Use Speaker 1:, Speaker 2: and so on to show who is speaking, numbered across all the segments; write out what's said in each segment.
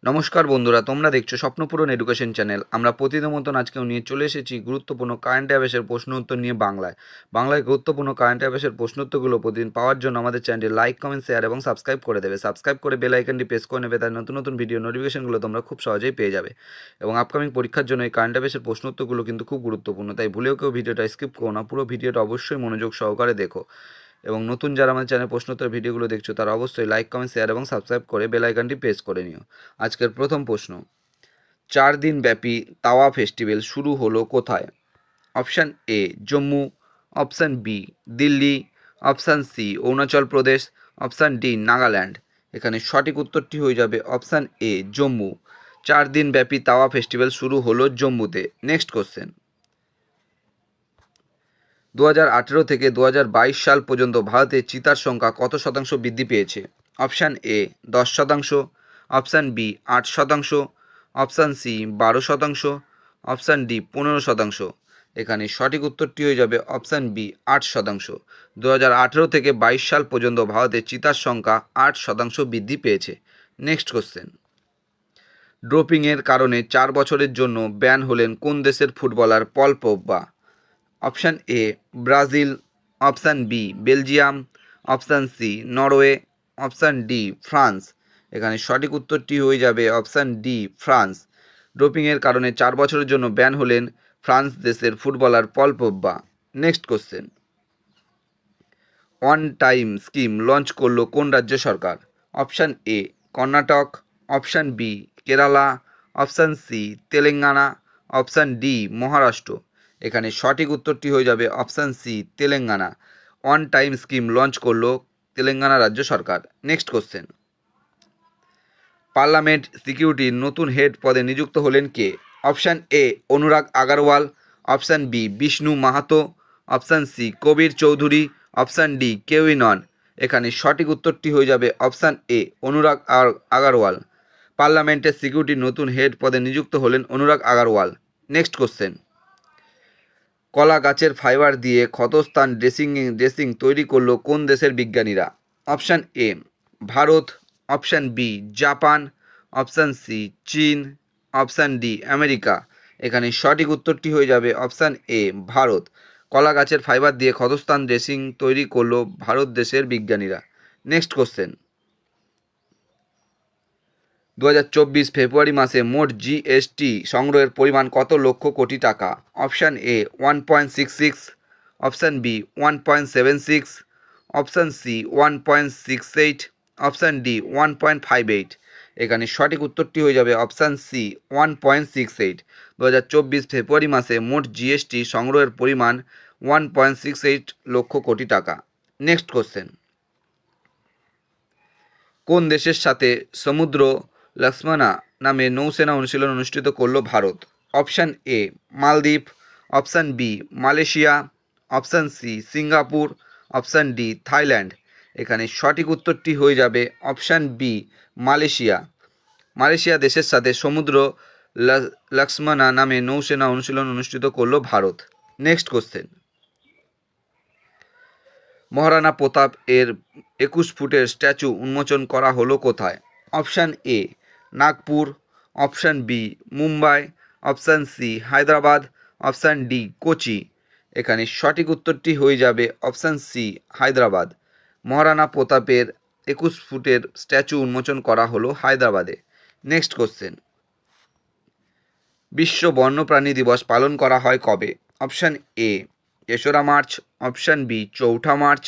Speaker 1: নমস্কার বন্ধুরা, তোমরা দেখছো স্বপ্নপূরণ এডুকেশন চ্যানেল। আমরা প্রতিদিনের মতন আজকেও নিয়ে চলে এসেছি গুরুত্বপূর্ণ কারেন্ট অ্যাফেয়ার্সের প্রশ্ন উত্তর নিয়ে বাংলায় গুরুত্বপূর্ণ কারেন্ট অ্যাফেয়ার্সের প্রশ্ন উত্তরগুলো প্রতিদিন পাওয়ার জন্য আমাদের চ্যানেলটি লাইক, কমেন্ট, শেয়ার এবং সাবস্ক্রাইব করে দেবে। সাবস্ক্রাইব করে বেল আইকনটি প্রেস করে নেবে, তাই নতুন নতুন ভিডিও নোটিফিকেশনগুলো তোমরা খুব সহজেই পেয়ে যাবে। এবং আপকামিং পরীক্ষার জন্য এই কারেন্ট অ্যাফেয়ার্সের প্রশ্ন উত্তরগুলো কিন্তু খুব গুরুত্বপূর্ণ, তাই ভুলেও কেউ ভিডিওটা স্কিপ করো না, পুরো ভিডিওটা অবশ্যই মনোযোগ সহকারে দেখো। এবং নতুন যারা আমার চ্যানেল প্রশ্নোত্তর ভিডিওগুলো দেখছো তারা অবশ্যই লাইক, কমেন্ট, শেয়ার এবং সাবস্ক্রাইব করে বেল আইকনটি প্রেস করে নিও। আজকের প্রথম প্রশ্ন, 4 দিনব্যাপী তাওয়া ফেস্টিভ্যাল শুরু হলো কোথায়? Option A Jammu, option B Delhi, option C Arunachal Pradesh, option D Nagaland. এখানে সঠিক উত্তরটি হয়ে যাবে অপশান এ জম্মু। 4 দিনব্যাপী তাওয়া ফেস্টিভ্যাল শুরু হলো জম্মুতে। নেক্সট কোশ্চেন, 2018 থেকে 2022 সাল পর্যন্ত ভারতে চিতার সংখ্যা কত শতাংশ বৃদ্ধি পেয়েছে? Option A 10%, option B 8%, option C 12%, option D 15%। এখানে সঠিক উত্তরটি হয়ে যাবে অপশান বি 8%। 2018 থেকে 22 সাল পর্যন্ত ভারতে চিতার সংখ্যা 8% বৃদ্ধি পেয়েছে। নেক্সট কোশ্চেন, ডোপিংয়ের কারণে 4 বছরের জন্য ব্যান হলেন কোন দেশের footballer Paul Pogba? Option A Brazil, option B Belgium, option C Norway, option D France. এখানে সঠিক উত্তরটি হয়ে যাবে অপশান ডি ফ্রান্স। ডোপিংয়ের কারণে 4 বছরের জন্য ব্যান হলেন ফ্রান্স দেশের footballer Paul Pogba. Next question, one time scheme launch করলো কোন রাজ্য সরকার? Option A Karnataka, option B Kerala, option C Telangana, option D Maharashtra. এখানে সঠিক উত্তরটি হয়ে যাবে option C Telangana. One time scheme launch করলো তেলেঙ্গানা রাজ্য সরকার। নেক্সট কোশ্চেন, পার্লামেন্ট সিকিউরিটির নতুন হেড পদে নিযুক্ত হলেন কে? Option A Anurag Agarwal, option B Bishnu Mahato, option C Kabir Chowdhury, option D কেউই নন। এখানে সঠিক উত্তরটি হয়ে যাবে অপশান এ অনুরাগ আগরওয়াল। পার্লামেন্টের সিকিউরিটির নতুন হেড পদে নিযুক্ত হলেন অনুরাগ আগরওয়াল। নেক্সট কোশ্চেন, কলা গাছের ফাইবার দিয়ে ক্ষতস্থান ড্রেসিং তৈরি করলো কোন দেশের বিজ্ঞানীরা? Option A Bharat, option B Japan, option C চীন, অপশান ডি আমেরিকা। এখানে সঠিক উত্তরটি হয়ে যাবে অপশান এ ভারত। কলা গাছের ফাইবার দিয়ে ক্ষতস্থান ড্রেসিং তৈরি করলো ভারত দেশের বিজ্ঞানীরা। নেক্সট কোশ্চেন, 2024 ফেব্রুয়ারি মাসে মোট জিএসটি সংগ্রহের পরিমাণ কত লক্ষ কোটি টাকা? Option A 1.66, option B 1.76, option C 1.68, option D 1.58। এখানে সঠিক উত্তরটি হয়ে যাবে অপশান সি 1.68। 2024 ফেব্রুয়ারি মাসে মোট জিএসটি সংগ্রহের পরিমাণ 1.68 লক্ষ কোটি টাকা। নেক্সট কোশ্চেন, কোন দেশের সাথে সমুদ্র লক্ষ্মণা নামে নৌসেনা অনুশীলন অনুষ্ঠিত করল ভারত? অপশান এ মালদ্বীপ, option B Malaysia, option C Singapore, option D Thailand. এখানে সঠিক উত্তরটি হয়ে যাবে অপশান বি মালয়েশিয়া। মালয়েশিয়া দেশের সাথে সমুদ্র লক্ষ্মণা নামে নৌসেনা অনুশীলন অনুষ্ঠিত করল ভারত। নেক্সট কোশ্চেন, মহারানা প্রতাপ এর 21 ফুটের স্ট্যাচু উন্মোচন করা হলো কোথায়? Option A Nagpur, option B Mumbai, option C Hyderabad, option D Kochi. এখানে সঠিক উত্তরটি হয়ে যাবে অপশান সি হায়দ্রাবাদ। মহারানা প্রতাপের 21 ফুটের স্ট্যাচু উন্মোচন করা হলো হায়দ্রাবাদে। নেক্সট কোশ্চেন, বিশ্ব বন্যপ্রাণী দিবস পালন করা হয় কবে? অপশান এ 3রা মার্চ, অপশান বি 4ঠা মার্চ,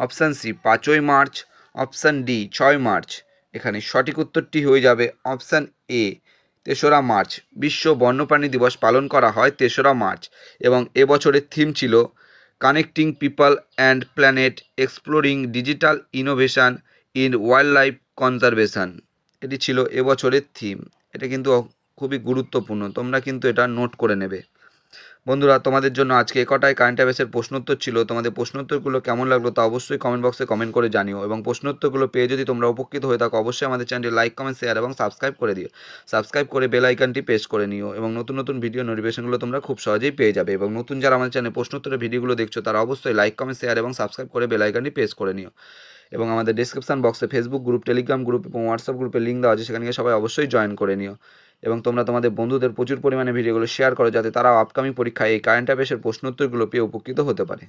Speaker 1: অপশান সি 5ই মার্চ, অপশান ডি 6 মার্চ। এখানে সঠিক উত্তরটি হয়ে যাবে অপশান এ 3রা মার্চ। বিশ্ব বন্যপ্রাণী দিবস পালন করা হয় 3রা মার্চ এবং এবছরের থিম ছিল connecting people and planet, exploring digital innovation in wild life conservation. এটি ছিল এবছরের থিম। এটা কিন্তু খুবই গুরুত্বপূর্ণ, তোমরা কিন্তু এটা নোট করে নেবে। বন্ধুরা, তোমাদের জন্য আজকে কটায় কারেন্ট অ্যাফেয়ার্সের প্রশ্নোত্তর ছিল। তোমাদের প্রশ্নোত্তরগুলো কেমন লাগলো তা অবশ্যই কমেন্ট বক্সে কমেন্ট করে জানিও এবং প্রশ্নোত্তরগুলো পেয়ে যদি তোমরা উপকৃত হয়ে থাকো অবশ্যই আমাদের চ্যানেলটি লাইক, কমেন্ট, শেয়ার এবং সাবস্ক্রাইব করে দিও। সাবস্ক্রাইব করে বেল আইকনটি প্রেস করে নিও এবং নতুন নতুন ভিডিও নোটিফিকেশনগুলো তোমরা খুব সহজেই পেয়ে যাবে। এবং নতুন যারা আমাদের চ্যানেলে প্রশ্নোত্তরের ভিডিওগুলো দেখছো তারা অবশ্যই লাইক, কমেন্ট, শেয়ার এবং সাবস্ক্রাইব করে বেল আইকনটি প্রেস করে নিও। এবং আমাদের ডেসক্রিপশন বক্সে ফেসবুক গ্রুপ, টেলিগ্রাম গ্রুপ এবং হোয়াটসঅ্যাপ গ্রুপের লিঙ্ক দেওয়া আছে, সেখানে গিয়ে সবাই অবশ্যই জয়েন করে নিও এবং তোমরা তোমাদের বন্ধুদের প্রচুর পরিমাণে ভিডিওগুলো শেয়ার করো, যাতে তারাও আপকামিং পরীক্ষায় এই কারেন্ট অ্যাফেয়ার্সের প্রশ্নোত্তরগুলো পেয়ে উপকৃত হতে পারে।